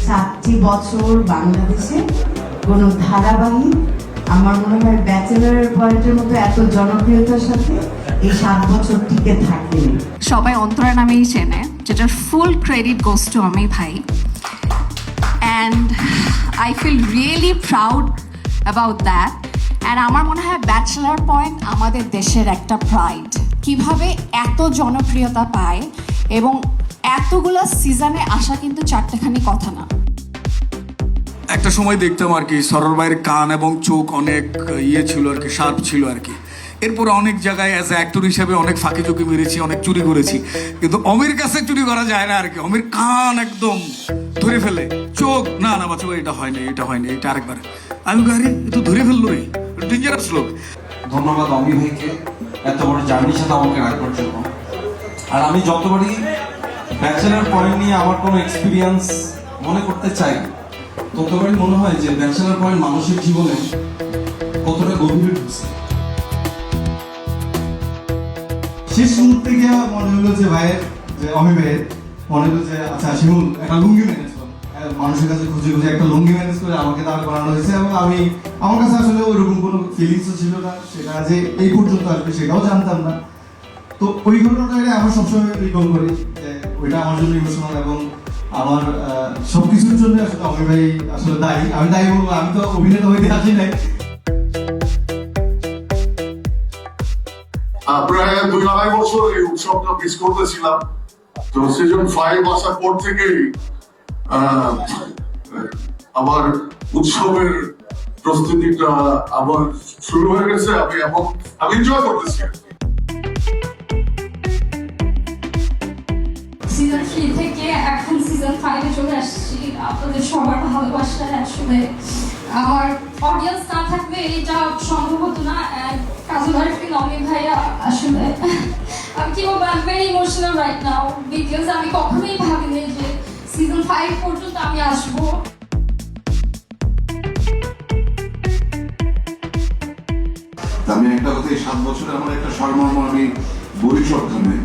7টি বছর বাংলাদেশে কোনো ধারাবাহিক আমার মনে হয় ব্যাচেলর পয়েন্টের মতো এত জনপ্রিয়তার সাথে এই 7 বছর টিকে থাকেনি। সবাই অন্তরা নামেই চেনে, যেটার ফুল ক্রেডিট গোস টু আমি ভাই। And I feel really proud about that. And আমার মনে হয় ব্যাচেলার পয়েন্ট আমাদের দেশের একটা প্রাইড। কিভাবে এত জনপ্রিয়তা পায় এবং এতগুলো সিজনে আসা কিন্তু চারটেখানি কথা না। একটা সময় দেখতাম আর কি সরল ভাইয়ের কান এবং চোখ অনেক ইয়ে ছিল আর কি, শার্প ছিল আর কি। এরপর অনেক জায়গায় অ্যাজ এ অ্যাক্টর হিসেবে অনেক ফাঁকি চুকি মেরেছি, অনেক চুরি করেছি, কিন্তু অমির কাছে চুরি করা যায় না আর কি। অমির কান একদম ধরে ফেলে, চোখ না না বাচ্চা এটা হয়নি, এটা হয়নি, এটা আরেকবার। আমি গাড়ি তো ধরে ফেললো রে, ডেঞ্জারাস লোক। ধন্যবাদ অমি ভাইকে এত বড় জার্নির সাথে আমাকে রাখবার জন্য। আর আমি যতবারই ব্যাচেলার পয়েন্ট নিয়ে আমার কোনো এক্সপিরিয়েন্স মনে করতে চাই, ততবারই মনে হয় যে ব্যাচেলার পয়েন্ট মানুষের জীবনে কতটা গভীরে ঢুকছে। শেষ মুহূর্তে গিয়ে মনে হলো যে ভাইয়ের, যে অমি ভাইয়ের মনে হলো যে আচ্ছা শিমুল একটা লুঙ্গি ম্যানেজ করো, মানুষের কাছে খুঁজে খুঁজে একটা লুঙ্গি ম্যানেজ করে আমাকে দাঁড় করানো হয়েছে। এবং আমার কাছে আসলে ওইরকম কোনো ফিলিংসও ছিল না, সেটা যে এই পর্যন্ত আসবে সেটাও জানতাম না। তো ওই ঘটনাটাকে আমার সবসময় রিকল করি যে ওইটা আমার জন্য ইমোশনাল এবং আমার সবকিছুর জন্য আসলে অমি ভাই আসলে দায়ী। আমি দায়ী বলবো, আমি তো অভিনেতা হইতে আসি নাই। প্রায় 2-2.5 বছর এই উৎসবটা মিস করতেছিলাম। তো সিজন 5 আসার পর থেকেই আমার উৎসবের প্রস্তুতিটা আবার শুরু হয়ে গেছে। আমি এনজয় করতেছি। সিজন 3 থেকে এখন সিজন 5 এ চলে আসছি। আপনাদের সবার ভালোবাসায় আসলে আমার অডিয়েন্স না থাকবে এটা সম্ভব হতো না। কাজল আরিফিন, অমি ভাইয়া, আসলে আমি কি বলবো, I am very emotional right now because আমি কখনোই ভাবিনি যে সিজন 5 পর্যন্ত আমি আসবো। আমি একটা কথা, এই 7 বছরে আমার একটা সারমর্ম আমি বলি সবখানে,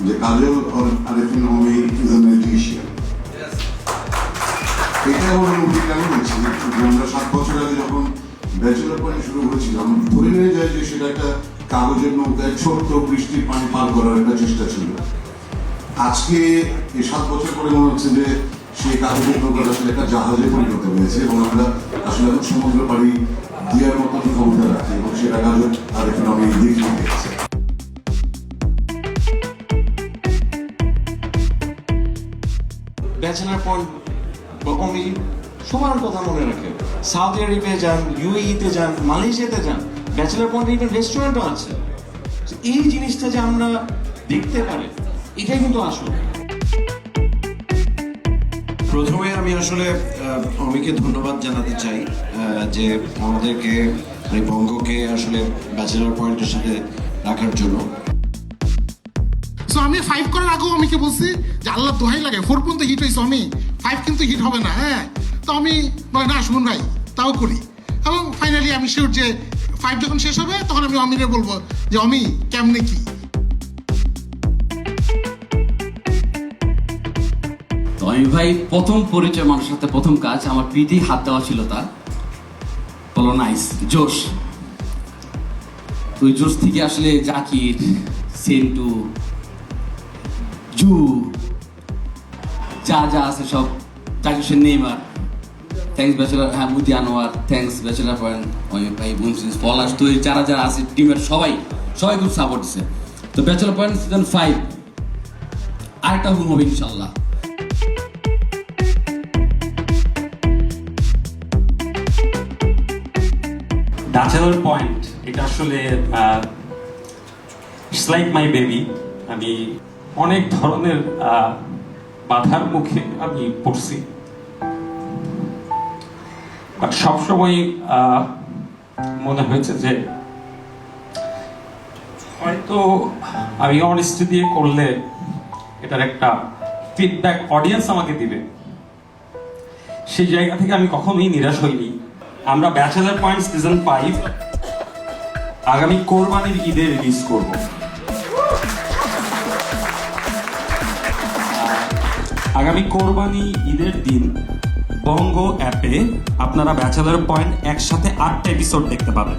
যে কাজল আরিফিন অমি ইজ এ ম্যাজিশিয়ান। এটা আমার মুভি কেন বলছি, আমরা 7 বছর আগে যখন ব্যাচেলর পয়েন্ট শুরু করেছিলাম, ধরে নিয়ে যায় যে সেটা একটা কাগজের নৌকায় ছোট্ট বৃষ্টির পানি পার করার একটা চেষ্টা ছিল। আজকে এই 7 বছর পরে মনে হচ্ছে যে সেই কাগজের নৌকাটা আসলে একটা জাহাজে পরিণত হয়েছে এবং আমরা আসলে এখন সমুদ্র পাড়ি দেওয়ার মতো ক্ষমতা রাখি এবং সেটা কাজল আরিফিন অমি দেখিয়ে দিয়েছে। ব্যাচেলার পয়েন্ট অমি সবার কথা মনে রাখে। সৌদি আরবে যান, ইউএইতে যান, মালয়েশিয়াতে যান, ব্যাচেলার পয়েন্ট ইভেন রেস্টুরেন্টও আছে। এই জিনিসটা যে আমরা দেখতে পারি, এটাই কিন্তু আসল। প্রথমে আমি আসলে অমিকে ধন্যবাদ জানাতে চাই যে আমাদেরকে বঙ্গকে আসলে ব্যাচেলার পয়েন্টের সাথে রাখার জন্য। সো আমি 5 করার আগেও আমিকে বলছি যে আল্লাহ দোহাই লাগে 4 পর্যন্ত হিট হয়েছে, আমি 5 কিন্তু হিট হবে না। হ্যাঁ, তো আমি বলে না শুনুন ভাই তাও করি। এবং ফাইনালি আমি শিওর যে 5 যখন শেষ হবে তখন আমি অমিরে বলবো যে অমি কেমনে কি। তো আমি ভাই প্রথম পরিচয়, মানুষের সাথে প্রথম কাজ, আমার পিঠে হাত দেওয়া ছিল তার, বলো নাইস জোশ। তো ওই জোশ থেকে আসলে জাকির, সেন্টু, জু, যা যা আছে সব, Zakir Hossain, Neymar, thanks bachelor, হ্যাঁ মুদি আনোয়ার, থ্যাংকস ব্যাচেলার পয়েন্ট, অমি ভাই, মুনসিস, পলাশ, তো যারা যারা আছে টিমের সবাই খুব সাপোর্ট দিচ্ছে। তো ব্যাচেলার পয়েন্ট সিজন 5 আরেকটা হুম হবে ইনশাল্লাহ। ব্যাচেলর পয়েন্ট এটা আসলে ইটস লাইক মাই বেবি। আমি অনেক ধরনের বাধার মুখে আমি পড়ছি, বাট সবসময় মনে হয়েছে যে হয়তো আমি অনেস্টি দিয়ে করলে এটার একটা ফিডব্যাক অডিয়েন্স আমাকে দিবে। সেই জায়গা থেকে আমি কখনোই নিরাশ হইনি। আমরা ব্যাচেলার পয়েন্ট সিজন 5 আগামী কোরবানির ঈদে রিলিজ করব। আগামী কোরবানি ঈদের দিন বঙ্গ অ্যাপে আপনারা ব্যাচেলর পয়েন্ট একসাথে 8টা এপিসোড দেখতে পাবেন।